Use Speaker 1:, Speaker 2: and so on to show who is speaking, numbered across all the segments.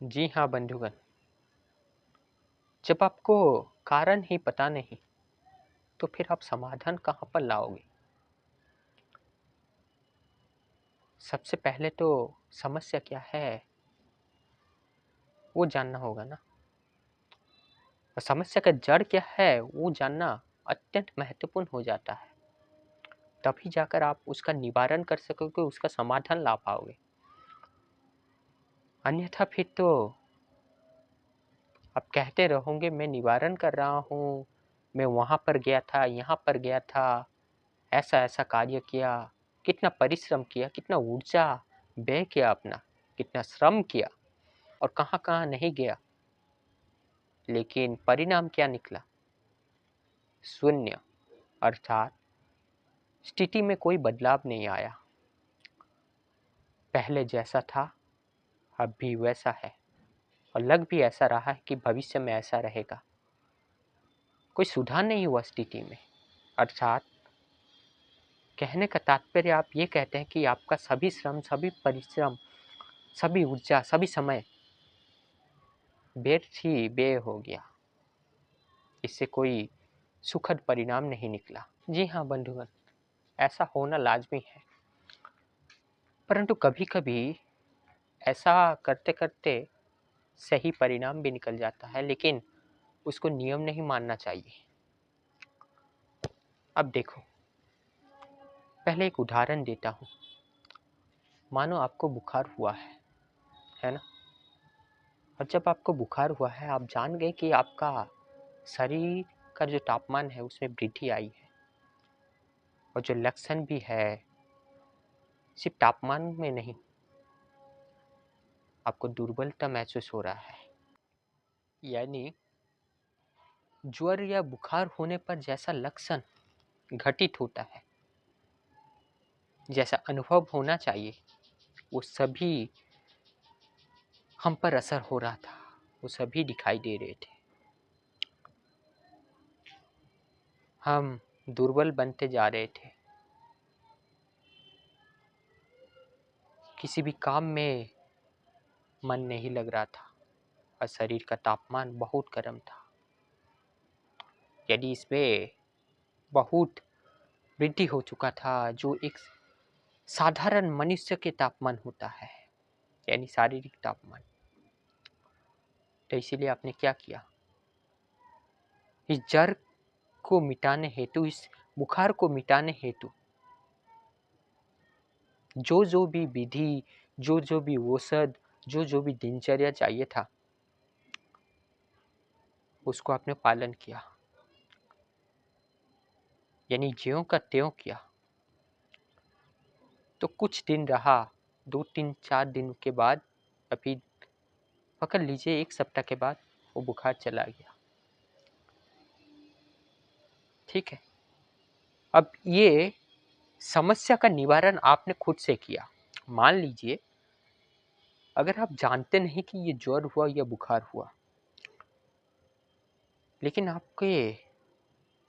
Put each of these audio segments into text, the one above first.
Speaker 1: जी हाँ बंधुगण, जब आपको कारण ही पता नहीं तो फिर आप समाधान कहाँ पर लाओगे। सबसे पहले तो समस्या क्या है वो जानना होगा ना। और समस्या का जड़ क्या है वो जानना अत्यंत महत्वपूर्ण हो जाता है। तभी जाकर आप उसका निवारण कर सकोगे, उसका समाधान ला पाओगे। अन्यथा फिर तो आप कहते रहोगे मैं निवारण कर रहा हूँ, मैं वहां पर गया था, यहाँ पर गया था, ऐसा ऐसा कार्य किया, कितना परिश्रम किया, कितना ऊर्जा व्यय किया अपना, कितना श्रम किया और कहाँ कहाँ नहीं गया, लेकिन परिणाम क्या निकला? शून्य। अर्थात स्थिति में कोई बदलाव नहीं आया। पहले जैसा था अब भी वैसा है और लग भी ऐसा रहा है कि भविष्य में ऐसा रहेगा। कोई सुधार नहीं हुआ स्थिति में। अर्थात कहने का तात्पर्य आप ये कहते हैं कि आपका सभी श्रम, सभी परिश्रम, सभी ऊर्जा, सभी समय व्यर्थ ही व्यय हो गया। इससे कोई सुखद परिणाम नहीं निकला। जी हाँ बंधुगण, ऐसा होना लाजमी है। परंतु कभी कभी ऐसा करते करते सही परिणाम भी निकल जाता है, लेकिन उसको नियम नहीं मानना चाहिए। अब देखो, पहले एक उदाहरण देता हूँ। मानो आपको बुखार हुआ है ना। और जब आपको बुखार हुआ है, आप जान गए कि आपका शरीर का जो तापमान है उसमें वृद्धि आई है और जो लक्षण भी है सिर्फ तापमान में नहीं, आपको दुर्बलता महसूस हो रहा है। यानी ज्वर या बुखार होने पर जैसा लक्षण घटित होता है, जैसा अनुभव होना चाहिए, वो सभी हम पर असर हो रहा था, वो सभी दिखाई दे रहे थे। हम दुर्बल बनते जा रहे थे, किसी भी काम में मन नहीं लग रहा था और शरीर का तापमान बहुत गर्म था। यदि इसमें बहुत वृद्धि हो चुका था, जो एक साधारण मनुष्य के तापमान होता है, यानी शारीरिक तापमान। तो इसीलिए आपने क्या किया, इस जड़ को मिटाने हेतु, इस बुखार को मिटाने हेतु जो जो भी विधि, जो जो भी औषध, जो जो भी दिनचर्या चाहिए था, उसको आपने पालन किया। यानी ज्यों का त्यों किया। तो कुछ दिन रहा, 2 3 4 दिन के बाद, अभी पकड़ लीजिए 1 सप्ताह के बाद वो बुखार चला गया। ठीक है। अब ये समस्या का निवारण आपने खुद से किया। मान लीजिए अगर आप जानते नहीं कि ये ज्वर हुआ या बुखार हुआ, लेकिन आपके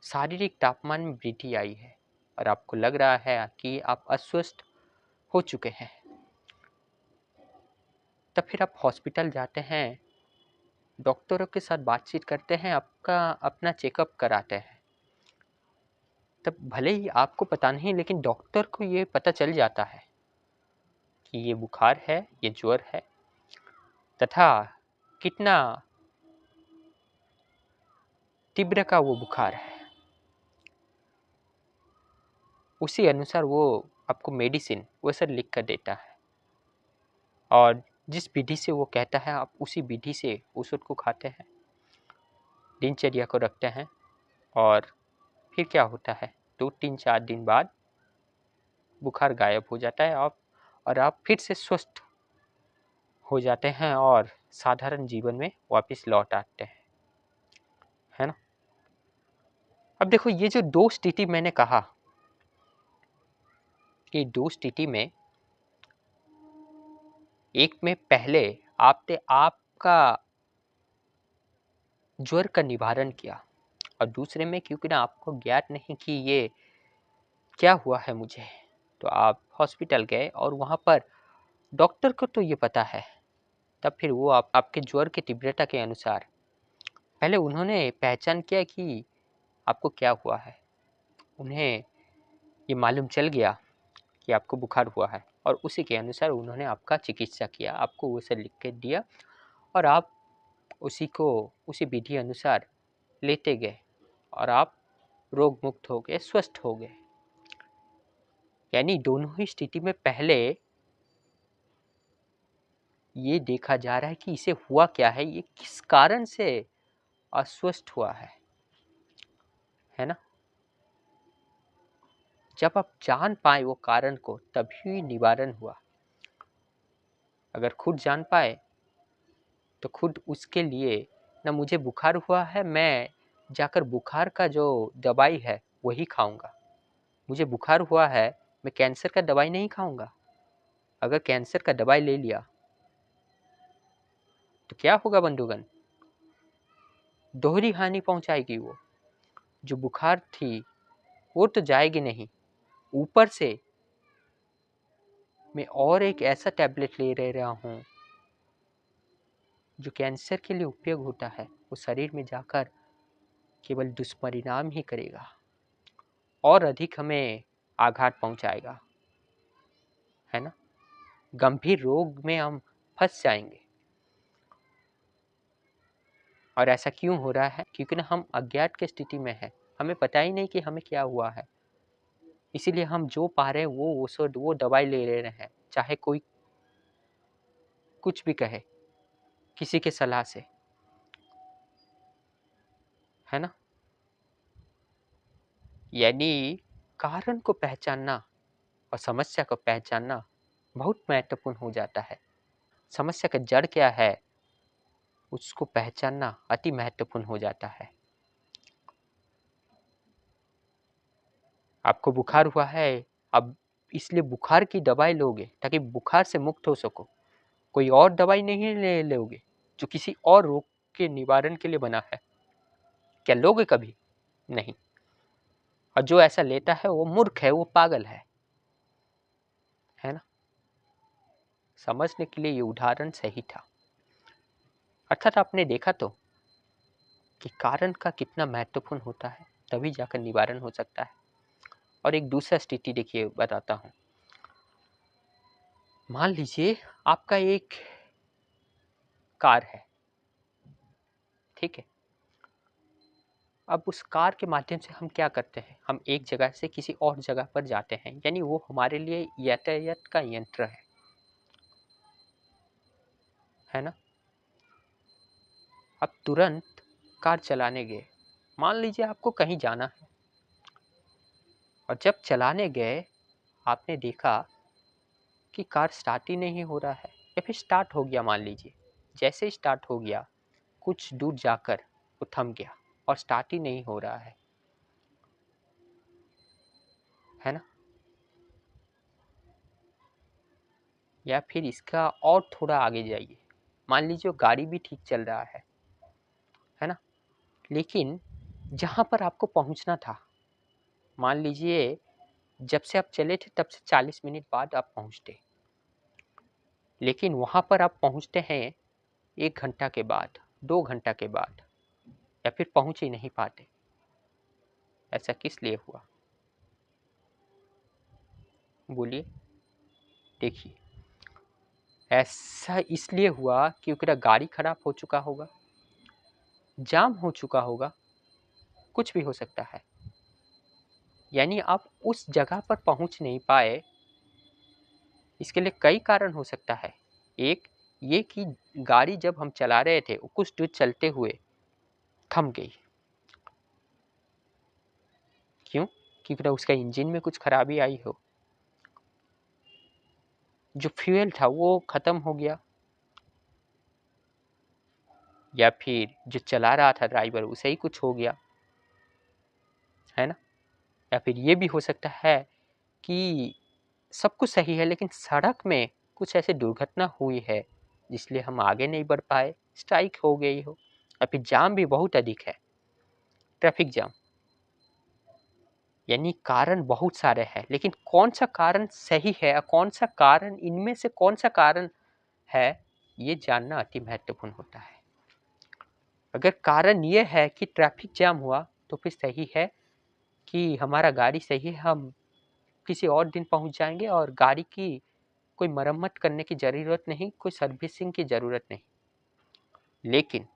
Speaker 1: शारीरिक तापमान में वृद्धि आई है और आपको लग रहा है कि आप अस्वस्थ हो चुके हैं, तब फिर आप हॉस्पिटल जाते हैं, डॉक्टरों के साथ बातचीत करते हैं, आपका अपना चेकअप कराते हैं। तब भले ही आपको पता नहीं, लेकिन डॉक्टर को ये पता चल जाता है कि ये बुखार है, ये ज्वर है, तथा कितना तीव्र का वो बुखार है। उसी अनुसार वो आपको मेडिसिन वो सब लिख कर देता है और जिस विधि से वो कहता है आप उसी विधि से औषध को खाते हैं, दिनचर्या को रखते हैं। और फिर क्या होता है, 2 3 4 दिन बाद बुखार गायब हो जाता है और आप फिर से स्वस्थ हो जाते हैं और साधारण जीवन में वापस लौट आते हैं, है ना। अब देखो, ये जो दो स्थिति मैंने कहा, कि दो स्थिति में, एक में पहले आपने आपका ज्वर का निवारण किया और दूसरे में क्योंकि ना आपको ज्ञात नहीं कि ये क्या हुआ है मुझे, तो आप हॉस्पिटल गए और वहां पर डॉक्टर को तो ये पता है तब फिर वो आपके ज्वर की तीव्रता के अनुसार पहले उन्होंने पहचान किया कि आपको क्या हुआ है। उन्हें ये मालूम चल गया कि आपको बुखार हुआ है और उसी के अनुसार उन्होंने आपका चिकित्सा किया, आपको वो सब लिख के दिया और आप उसी विधि अनुसार लेते गए और आप रोग मुक्त हो गए, स्वस्थ हो गए। यानी दोनों ही स्थिति में पहले ये देखा जा रहा है कि इसे हुआ क्या है, ये किस कारण से अस्वस्थ हुआ है ना। जब आप जान पाए वो कारण को तभी निवारण हुआ। अगर खुद जान पाए तो खुद उसके लिए ना मुझे बुखार हुआ है, मैं जाकर बुखार का जो दवाई है वही खाऊंगा। मुझे बुखार हुआ है, मैं कैंसर का दवाई नहीं खाऊंगा। अगर कैंसर का दवाई ले लिया तो क्या होगा बंधुगण, दोहरी हानि पहुंचाएगी। वो जो बुखार थी वो तो जाएगी नहीं, ऊपर से मैं और एक ऐसा टैबलेट ले रहा हूँ जो कैंसर के लिए उपयोग होता है, वो शरीर में जाकर केवल दुष्परिणाम ही करेगा और अधिक हमें आघात पहुंचाएगा, है ना। गंभीर रोग में हम फंस जाएंगे। और ऐसा क्यों हो रहा है? क्योंकि ना हम अज्ञात की स्थिति में है, हमें पता ही नहीं कि हमें क्या हुआ है। इसीलिए हम जो पा रहे हैं वो दवाई ले रहे हैं, चाहे कोई कुछ भी कहे, किसी के सलाह से, है ना। यानी कारण को पहचानना और समस्या को पहचानना बहुत महत्वपूर्ण हो जाता है। समस्या का जड़ क्या है उसको पहचानना अति महत्वपूर्ण हो जाता है। आपको बुखार हुआ है, अब इसलिए बुखार की दवाई लोगे ताकि बुखार से मुक्त हो सको। कोई और दवाई नहीं ले लोगे जो किसी और रोग के निवारण के लिए बना है। क्या लोगे? कभी नहीं। और जो ऐसा लेता है वो मूर्ख है, वो पागल है ना। समझने के लिए ये उदाहरण सही था। अर्थात आपने देखा तो कि कारण का कितना महत्वपूर्ण होता है, तभी जाकर निवारण हो सकता है। और एक दूसरा स्थिति देखिए बताता हूँ। मान लीजिए आपका एक कार है, ठीक है। अब उस कार के माध्यम से हम क्या करते हैं, हम एक जगह से किसी और जगह पर जाते हैं, यानी वो हमारे लिए यातायात का यंत्र है ना। अब तुरंत कार चलाने गए, मान लीजिए आपको कहीं जाना है, और जब चलाने गए आपने देखा कि कार स्टार्ट ही नहीं हो रहा है, या फिर स्टार्ट हो गया, मान लीजिए जैसे ही स्टार्ट हो गया कुछ दूर जाकर वो थम गया और स्टार्ट ही नहीं हो रहा है ना। या फिर इसका और थोड़ा आगे जाइए, मान लीजिए गाड़ी भी ठीक चल रहा है ना, लेकिन जहाँ पर आपको पहुँचना था, मान लीजिए जब से आप चले थे तब से 40 मिनट बाद आप पहुँचते, लेकिन वहाँ पर आप पहुँचते हैं 1 घंटा के बाद, 2 घंटा के बाद, या फिर पहुँच ही नहीं पाते। ऐसा किस लिए हुआ? बोलिए। देखिए, ऐसा इसलिए हुआ क्योंकि गाड़ी खराब हो चुका होगा, जाम हो चुका होगा, कुछ भी हो सकता है। यानी आप उस जगह पर पहुंच नहीं पाए, इसके लिए कई कारण हो सकता है। एक ये कि गाड़ी जब हम चला रहे थे वो कुछ दूर चलते हुए थम गई। क्यों? क्योंकि उसका इंजन में कुछ खराबी आई हो, जो फ्यूल था वो खत्म हो गया, या फिर जो चला रहा था ड्राइवर उसे ही कुछ हो गया, है ना। या फिर ये भी हो सकता है कि सब कुछ सही है लेकिन सड़क में कुछ ऐसी दुर्घटना हुई है जिसलिए हम आगे नहीं बढ़ पाए, स्ट्राइक हो गई हो, या फिर जाम भी बहुत अधिक है, ट्रैफिक जाम। यानी कारण बहुत सारे हैं, लेकिन कौन सा कारण सही है और कौन सा कारण, इनमें से कौन सा कारण है ये जानना अति महत्वपूर्ण होता है। अगर कारण ये है कि ट्रैफिक जाम हुआ तो फिर सही है कि हमारा गाड़ी सही है, हम किसी और दिन पहुंच जाएंगे और गाड़ी की कोई मरम्मत करने की ज़रूरत नहीं, कोई सर्विसिंग की ज़रूरत नहीं। लेकिन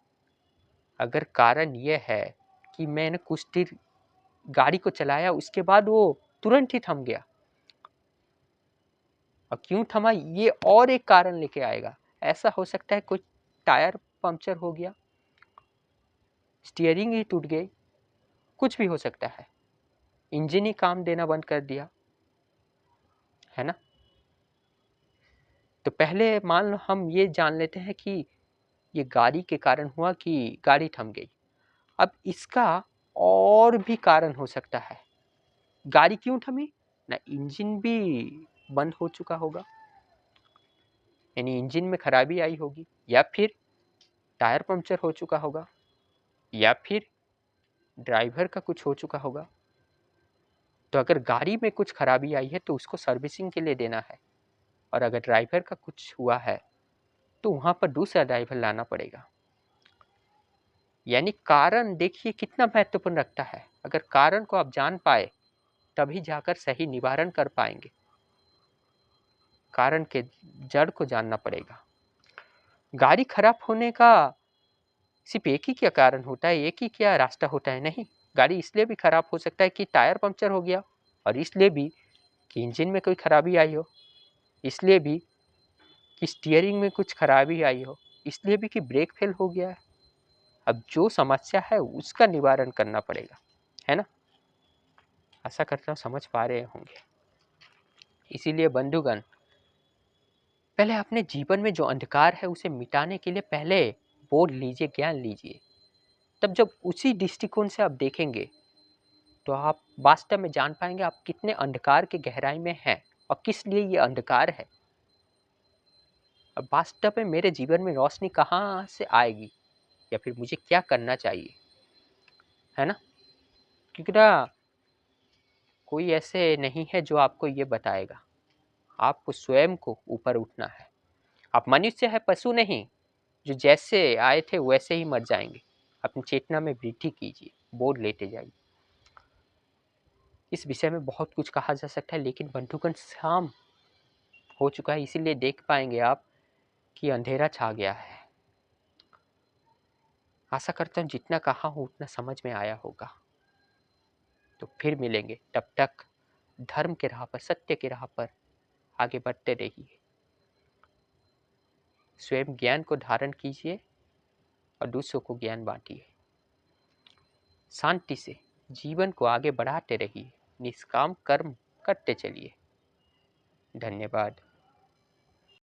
Speaker 1: अगर कारण ये है कि मैंने कुछ देर गाड़ी को चलाया, उसके बाद वो तुरंत ही थम गया, और क्यों थमा ये और एक कारण लेके आएगा। ऐसा हो सकता है कोई टायर पंक्चर हो गया, स्टीयरिंग ही टूट गई, कुछ भी हो सकता है, इंजन ही काम देना बंद कर दिया, है ना। तो पहले मान लो हम ये जान लेते हैं कि ये गाड़ी के कारण हुआ कि गाड़ी थम गई। अब इसका और भी कारण हो सकता है। गाड़ी क्यों थमी? ना इंजन भी बंद हो चुका होगा, यानी इंजन में खराबी आई होगी, या फिर टायर पंक्चर हो चुका होगा, या फिर ड्राइवर का कुछ हो चुका होगा। तो अगर गाड़ी में कुछ खराबी आई है तो उसको सर्विसिंग के लिए देना है, और अगर ड्राइवर का कुछ हुआ है तो वहां पर दूसरा ड्राइवर लाना पड़ेगा। यानी कारण देखिए कितना महत्वपूर्ण रखता है। अगर कारण को आप जान पाए तभी जाकर सही निवारण कर पाएंगे। कारण के जड़ को जानना पड़ेगा। गाड़ी खराब होने का सिर्फ एक ही क्या कारण होता है, एक ही क्या रास्ता होता है? नहीं, गाड़ी इसलिए भी खराब हो सकता है कि टायर पंक्चर हो गया, और इसलिए भी कि इंजन में कोई खराबी आई हो, इसलिए भी कि स्टीयरिंग में कुछ खराबी आई हो, इसलिए भी कि ब्रेक फेल हो गया है। अब जो समस्या है उसका निवारण करना पड़ेगा, है ना। आशा करता हूँ समझ पा रहे होंगे। इसीलिए बंधुगण, पहले अपने जीवन में जो अंधकार है उसे मिटाने के लिए पहले बोध लीजिए, ज्ञान लीजिए। तब जब उसी दृष्टिकोण से आप देखेंगे तो आप वास्तव में जान पाएंगे आप कितने अंधकार के गहराई में हैं और किस लिए ये अंधकार है, और वास्तव में मेरे जीवन में रोशनी कहाँ से आएगी, या फिर मुझे क्या करना चाहिए, है ना। क्योंकि ना कोई ऐसे नहीं है जो आपको ये बताएगा, आपको स्वयं को ऊपर उठना है। आप मनुष्य है, पशु नहीं, जो जैसे आए थे वैसे ही मर जाएंगे। अपनी चेतना में वृद्धि कीजिए, बोध लेते जाइए। इस विषय में बहुत कुछ कहा जा सकता है, लेकिन बंधुगण शाम हो चुका है, इसीलिए देख पाएंगे आप कि अंधेरा छा गया है। आशा करता हूँ जितना कहा हूँ उतना समझ में आया होगा। तो फिर मिलेंगे, तब तक धर्म के राह पर, सत्य के राह पर आगे बढ़ते रहिए। स्वयं ज्ञान को धारण कीजिए और दूसरों को ज्ञान बांटिए। शांति से जीवन को आगे बढ़ाते रहिए, निष्काम कर्म करते चलिए। धन्यवाद।